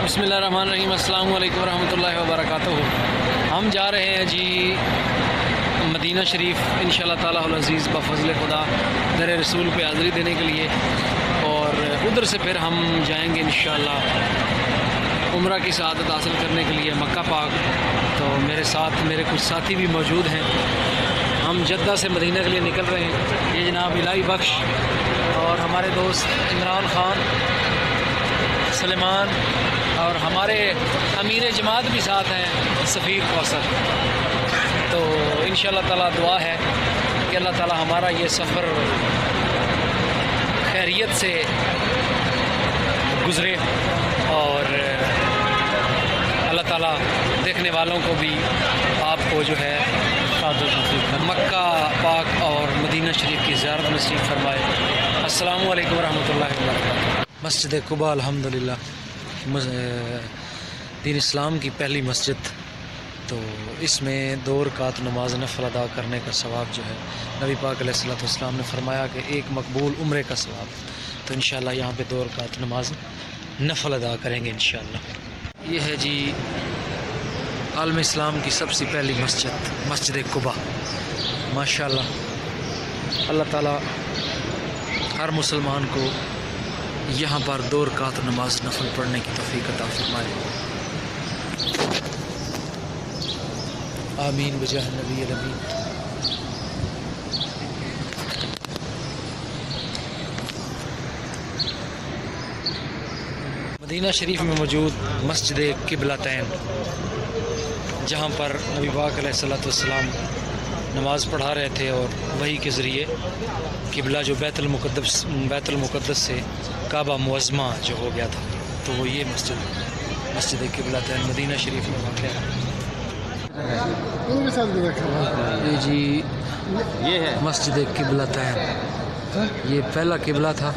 बिस्मिल्लाहिर्रहमानिर्रहीम, अस्सलामु अलैकुम रहमतुल्लाहि व बरकातुहू। हम जा रहे हैं जी मदीना शरीफ इंशाअल्लाह ताला अल अज़ीज़ बफ़ज़ल खुदा दर रसूल पे हाज़िरी देने के लिए, और उधर से फिर हम जाएंगे इंशाअल्लाह उम्रा की सआदत हासिल करने के लिए मक्का पाक। तो मेरे साथ मेरे कुछ साथी भी मौजूद हैं। हम जद्दा से मदीना के लिए निकल रहे हैं। ये जनाब इलाही बख्श और हमारे दोस्त इमरान ख़ान, सलेमान और हमारे अमीर जमात भी साथ हैं सफ़ीर कौसर। तो इंशाअल्लाह ताला दुआ है कि अल्लाह ताला हमारा ये सफ़र खैरियत से गुज़रे और अल्लाह ताला देखने वालों को भी आपको जो है मक्का पाक और मदीना शरीफ की ज़ियारत नसीब फरमाए। अस्सलामु अलैकुम रहमतुल्लाहि व बरकातुहू। मस्जिद कुबा अल्हम्दुलिल्लाह दीन इस्लाम की पहली मस्जिद। तो इसमें 2 रकात नमाज नफल अदा करने का सवाब जो है नबी पाक अलैहिस्सलाम ने फरमाया कि एक मकबूल उम्रे का सवाब। तो इंशाअल्लाह यहाँ पे 2 रकात नमाज नफल अदा करेंगे इंशाअल्लाह। ये है जी आलम इस्लाम की सबसे पहली मस्जिद, मस्जिद कुबा। माशाअल्लाह अल्लाह ताला हर मुसलमान को यहाँ पर 2 रकात नमाज नफल पढ़ने की तौफीक अता फरमाए। आमीन बजाह नबी अमीन। मदीना शरीफ में मौजूद मस्जिद किबलतैन, जहाँ पर नबी पाक अलैहिस्सलाम नमाज़ पढ़ा रहे थे और वही के ज़रिए किबला जो बैतुल मुक़द्दस से काबा मुअज़्ज़मा जो हो गया था, तो वो ये मस्जिद किबलतैन मदीना शरीफ में वाक़ है। ये जी ये है मस्जिद किबलतैन। ये पहला किबला था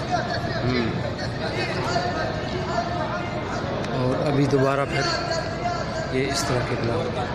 और अभी दोबारा फिर ये इस तरह किबला हो गया।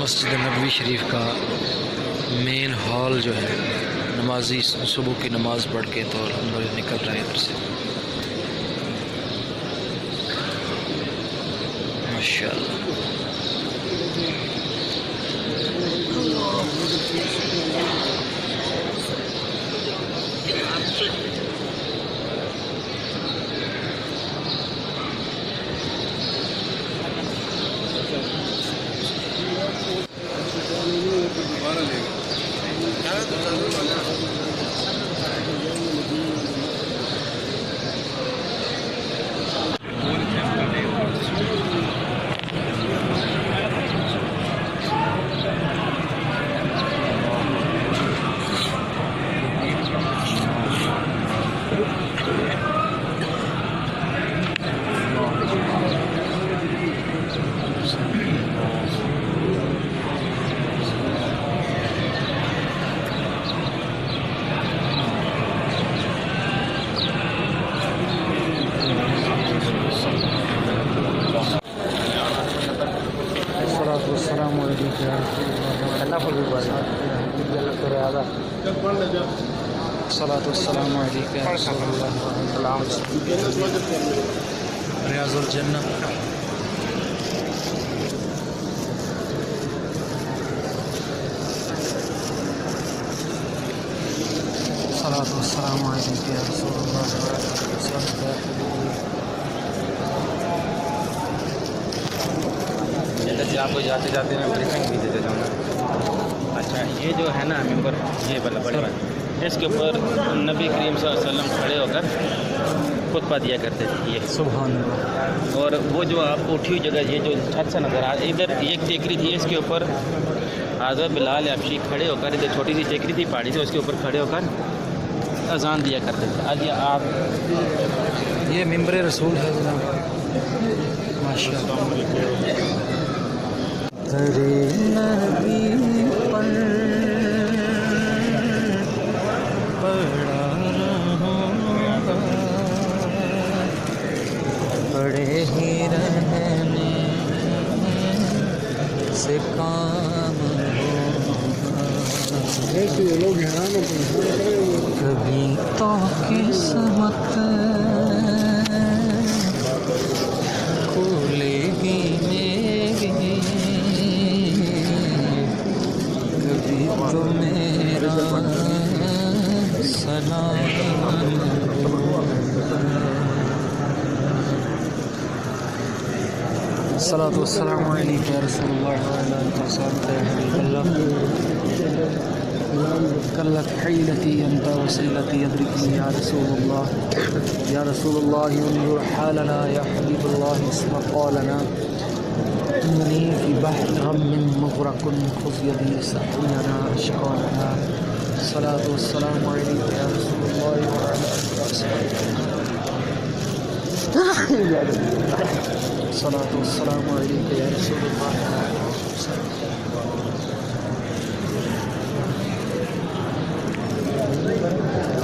मस्जिद नबवी शरीफ का मेन हॉल जो है, नमाजी सुबह की नमाज़ पढ़ के तो अल्हम्दुलिल्लाह निकल रहे हैं इधर से। माशाअल्लाह सलातो वस्सलामु अलैका या रसूलल्लाह। रियाजुल जन्नह। सलातो वस्सलामु अलैका या रसूलल्लाह। जैसे आपको जाते जाते मैं ब्रीफिंग भी दे देता हूँ। अच्छा, ये जो है ना मेंबर, ये वाला बड़े वाला, इसके ऊपर नबी करीम सल्लल्लाहु अलैहि वसल्लम खड़े होकर खुतबा दिया करते थे ये। सुभान अल्लाह। और वो जो आपको उठी हुई जगह, ये जो छत से नज़र आ, इधर एक टेकरी थी, इसके ऊपर हज़रत बिलाल हबशी खड़े होकर, इधर छोटी सी टेकरी थी पहाड़ी से, उसके ऊपर खड़े होकर अजान दिया करते थे। आज ये आप ये मिंबर रसूल है जनाब, माशाअल्लाह। तेरे नबी पर पड़ा रहूँगा, पड़े ही रहने से काम होगा। कभी तो किस्मत खुलेगी मेरी, कभी तो मेरा सलाम। सलातो वस्सलामु अलैका या रसूलल्लाह व अला आलिहि वसहबिहि या हबीबल्लाह। कल्लत हिलती अंत वसीलती अदरिकनी या रसूलल्लाह। या रसूलल्लाह उन्जुर हालना या हबीबल्लाह इस्मा क़ालना इन्नी फ़ी बहरि ग़म्मिन मुग़रक़ुन ख़ुज़ यदी सक़ीना अशक़ालना। सलातो वस्सलामु अलैका या रसूलल्लाह व अला आलिहि वसहबिहि। सलातो वस्सलामु अलैका या रसूलल्लाह।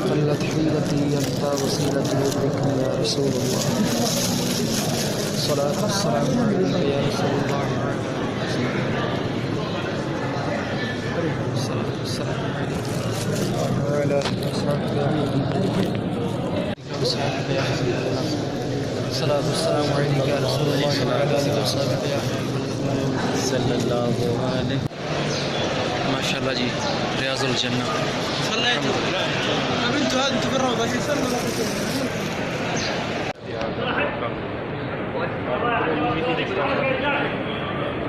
क़ल्लत हिलती अंत वसीलती अदरिकनी या रसूलल्लाह। सलातो वस्सलामु अलैका या रसूलल्लाह। सलातो वस्सलामु अलैका या हबीबल्लाह। सलातो वस्सलामु अलैका या रसूलल्लाह व अला आलिहि वसहबिहि या हबीबल्लाह सल्लल्लाहु अलैहि। माशाअल्लाह जी, रियाजुल जन्नह।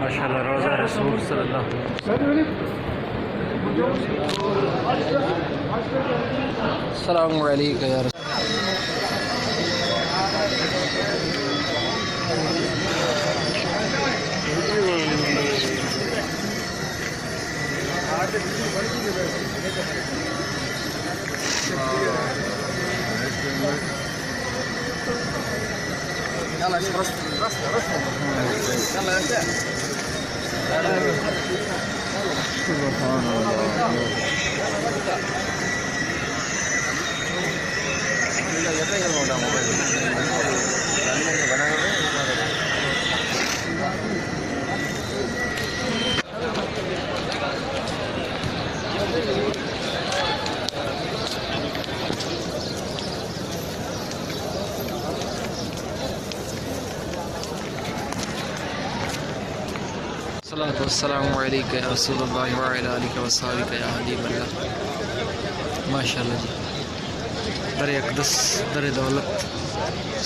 माशाअल्लाह रोज़ा रसूल सल्लल्लाहु अलैहि वसल्लम। अस्सलामु अलैका या रसूल। सलातो वस्सलामु अलैका या रसूलल्लाह व अला आलिहि वसहबिहि या हबीबल्लाह। माशाअल्लाह जी, दर अक़दस दर दौलत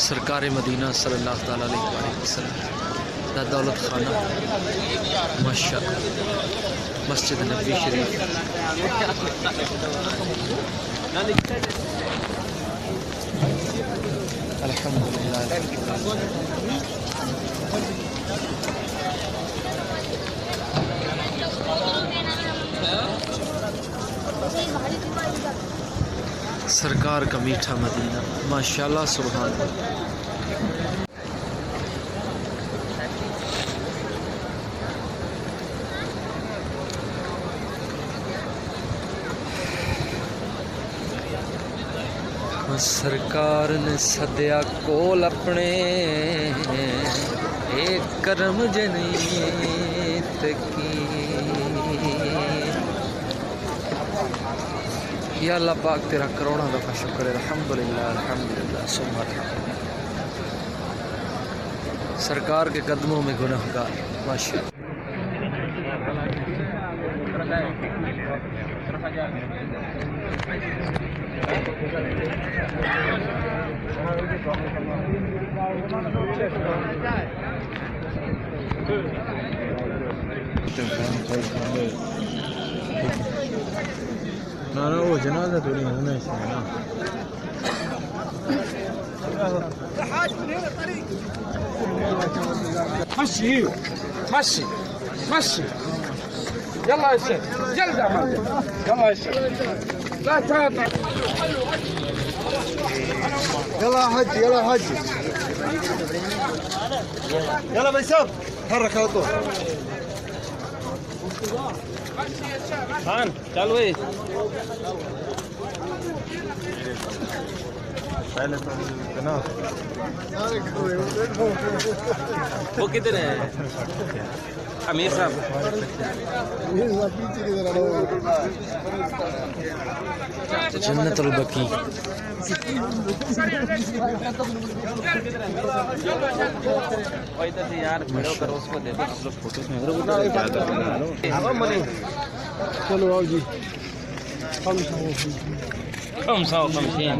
सरकार मदीना सल्लल्लाहु अलैहि वसल्लम दा दौलत खाना माशाअल्लाह, मस्जिद नबवी शरीफ। अल्हम्दुलिल्लाह। सरकार का मीठा मदीना, माशाअल्लाह, सुभान अल्लाह। सरकार ने सदया कोल अपने एक करम जनीत की, या अल्लाह पाक तेरा करोड़ों दफ़ा शुक्र है। अल्हम्दुलिल्लाह अल्हम्दुलिल्लाह सुभान अल्लाह। सरकार के कदमों में गुनहगार माशाअल्लाह। ना ना वो जनाजा तो नहीं होना इसमें ना। مشي مشي مشي يلا يا شيخ يلا يا معلم يلا يا شيخ لا تقطع يلا يا حجي يلا يا حجي يلا بيسار حرك على طول. खान चल भाई पहले तो ना वो किधर है अमीर साहब जन्नतुल बकी और इधर से यार खड़े होकर उसको दे दो आप लोग फोटोज में चलो आओ जी. कम 150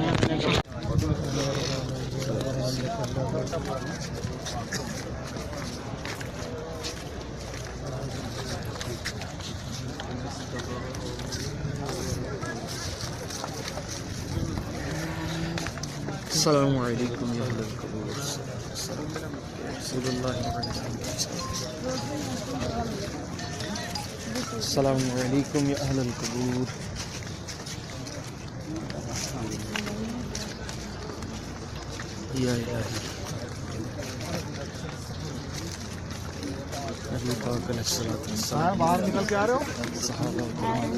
अस्सलामु अलैकुम या अहलल कबूर रसूलुल्लाह अस्सलामु अलैकुम या अहलल कबूर या इलाही नबी पाक अलैहिस्सलातु वस्सलाम बाहर निकल के आ रहे हो. सहाबा किराम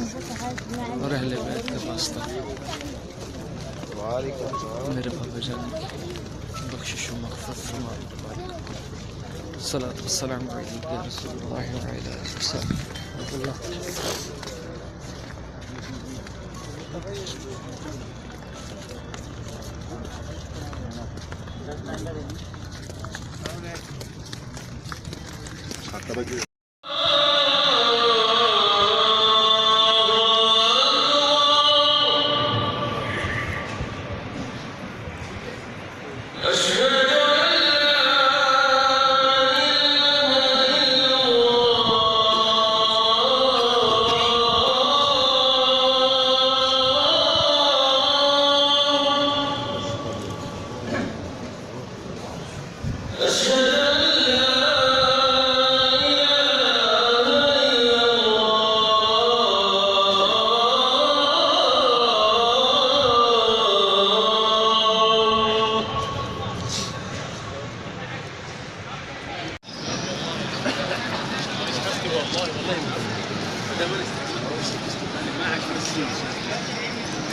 और अहले बैत के वास्ते मेरे बाबा जान की बख्शिश व मग़फ़िरत फरमाए. सलात व सलाम अलैका या रसूलल्लाह व अला आलिहि वसहबिहि.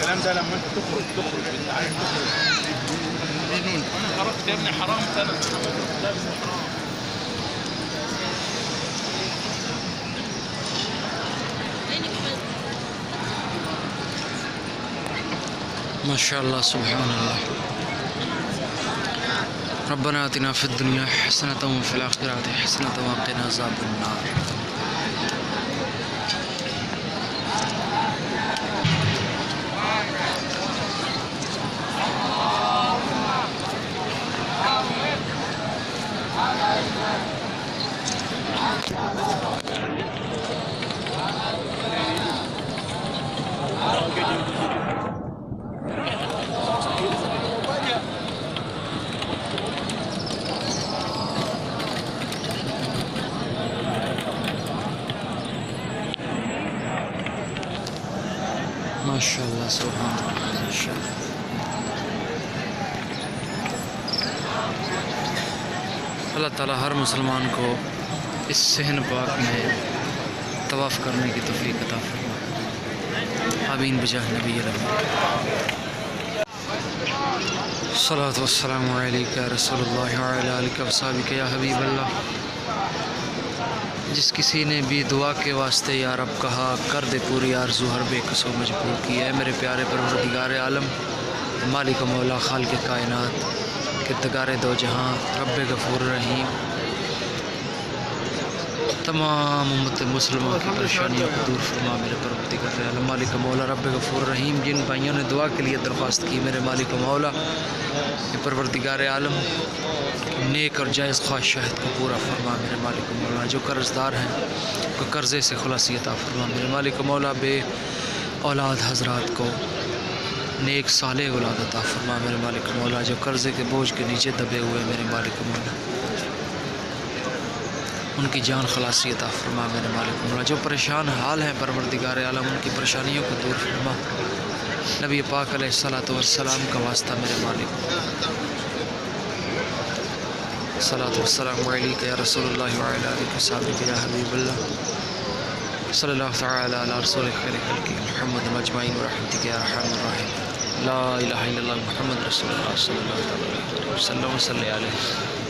الكلام ده لما انت تخرج انت عارف تخرج مجنون. انا خرجت يا ابني حرام سنه لابس حرام. माशाअल्लाह सुभान अल्लाह. रब्बना आतिना फिद दुनिया हसनतम व फिल आखिरति हसनतम व क़िना अज़ाबन्नार. माशाअल्लाह सुभान अल्लाह माशाअल्लाह. अल्लाह ताला हर मुसलमान को इस सहन पाक में तवाफ़ करने की तौफ़ीक़ अता फरमाए. आमीन बिजाह नबी सल्लल्लाहु वस्सलामु अलैका या रसूलुल्लाह व अला आलिका व सहाबिका या हबीबल्लाह जिस किसी ने भी दुआ के वास्ते या रब कहा, कर दे पूरी आरज़ू हर बेकसो मजबूर की। है मेरे प्यारे परवरदिगार आलम, मालिक मौला खालिक कायनात, किरदगार दो जहां, रब गफूर रहीम, तमाम उम्मत मुसलमान की परेशानियों को दूर फरमा मेरे परवरदिगार आलम, मालिक मौला रब गफूर रहीम। जिन भाइयों ने दुआ के लिए दरख्वास्त की, मेरे मालिक मौला परवरदिगार आलम नेक और जायज़ ख्वाहिशात को पूरा फरमा मेरे मालिक मौला। जो कर्ज़दार हैं उनको कर्ज़े से खुलासी अता फरमा मेरे मालिक मौला। बे औलाद हज़रात को नेक साले औलाद अता फरमा मेरे मालिक मौला। जो कर्ज़े के बोझ के नीचे दबे हुए मेरे मालिक मौला, उनकी जान खलासी अता फरमा मेरे मालिक मौला। जो परेशान हाल हैं परवरदिगार आलम, उनकी परेशानियों को दूर फरमा। नबी पाक अलैहिस्सलातु वस्सलाम का वास्ता मेरे मालिक, सलातु वस्सलामु अलैका या रसूलुल्लाह व अला आलिका सहाबिका या हबीबल्लाह, सल्लल्लाहु तआला अला रसूलिल खल्क़ि मुहम्मद अजमाइन व रहमतिका या अरहमर राहिमीन। ला इलाहा इल्लल्लाह मुहम्मद रसूलुल्लाह सल्लल्लाहु अलैहि वसल्लम।